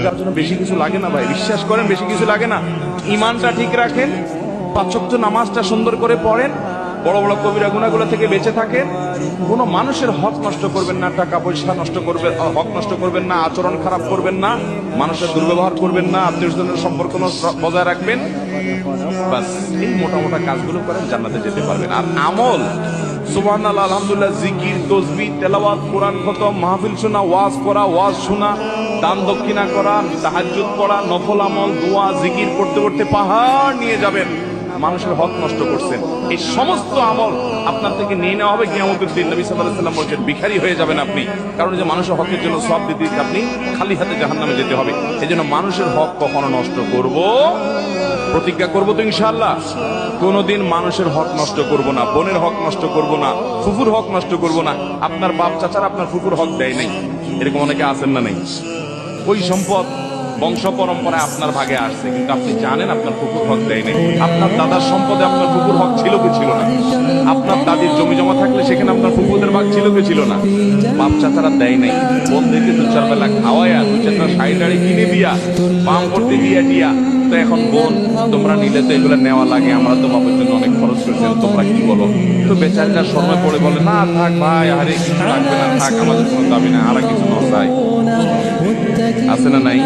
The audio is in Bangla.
যাওয়ার জন্য বেশি কিছু লাগে না ভাই, বিশ্বাস করেন বেশি কিছু লাগে না। ইমানটা ঠিক রাখেন, 5 ওয়াক্ত নামাজটা সুন্দর করে পড়েন, বড় বড় কবিরা গুনাহগুলো থেকে বেঁচে থাকেন, কোনো মানুষের হক নষ্ট করবেন না, টাকা পয়সা নষ্ট করবেন, হক নষ্ট করবেন না, আচরণ খারাপ করবেন না, মানুষের দুর্ব্যবহার করবেন না, আত্মীয়স্বজনের সম্পর্ক বজায় রাখবেন। বাস এই মোটা মোটা কাজগুলো করেন, জান্নাতে যেতে পারবেন। আর আমল, সুবহানাল্লাহ, আলহামদুলিল্লাহ, জিকির, তাসবিহ, তেলাওয়াত, কোরআন খতম, মাহফিল শোনা, ওয়াজ করা, ওয়াজ শোনা, দান দক্ষিণা করা, তাহাজ্জুদ পড়া, নফল আমল, দোয়া, জিকির করতে করতে পাহাড় নিয়ে যাবেন। মানুষের হক নষ্ট করছেন, এই সমস্ত আমল আপনার থেকে নিয়ে নেওয়া হবে কিয়ামতের দিন। নবী সাল্লাল্লাহু আলাইহি ওয়াসাল্লাম বলেছেন ভিখারি হয়ে যাবেন আপনি, কারণ যে মানুষের হকের জন্য সব দিতে আপনি খালি হাতে জাহান্নামে যেতে হবে। এই জন্য মানুষের হক কখনো নষ্ট করব, প্রতিজ্ঞা করব তো ইনশাআল্লাহ, কোনোদিন মানুষের হক নষ্ট করব না, বোনের হক নষ্ট করব না, ফুফুর হক নষ্ট করব না। আপনার বাপ চাচার আপনার ফুফুর হক দেয় নাই, এরকম অনেকে আছেন না? নেই। ওই সম্পদ বংশ পরম্পরায় আপনার ভাগে আসছে, কিন্তু আপনি জানেন আপনার ফুফুর হক দেয় নাই। আপনার দাদার সম্পদে আপনার ফুফুর হক ছিল কি ছিল না? আপনার দাদির জমি জমা থাকলে সেখানে আপনার ফুফুদের ভাগ ছিল কি ছিল না? বাপ চাচারা দেয় নাই, বোনদেরকে 2-4 বেলা খাওয়ায়া, 2-4টা শাড়ি টাড়ি কিনে দিয়া, পাম করতে দিয়া। তো এখন বোন তোমরা নিলে তো এগুলো নেওয়া লাগে, আমরা তো বাপের জন্য অনেক খরচ করেছি, তোমরা কি বলো? তো বেচারিরা সময় পড়ে বলে, না থাক ভাই, আরে কিছু লাগবে না, থাক, আমাদের কোনো দাবি না, আর কিছু নয়। আছে না নাই?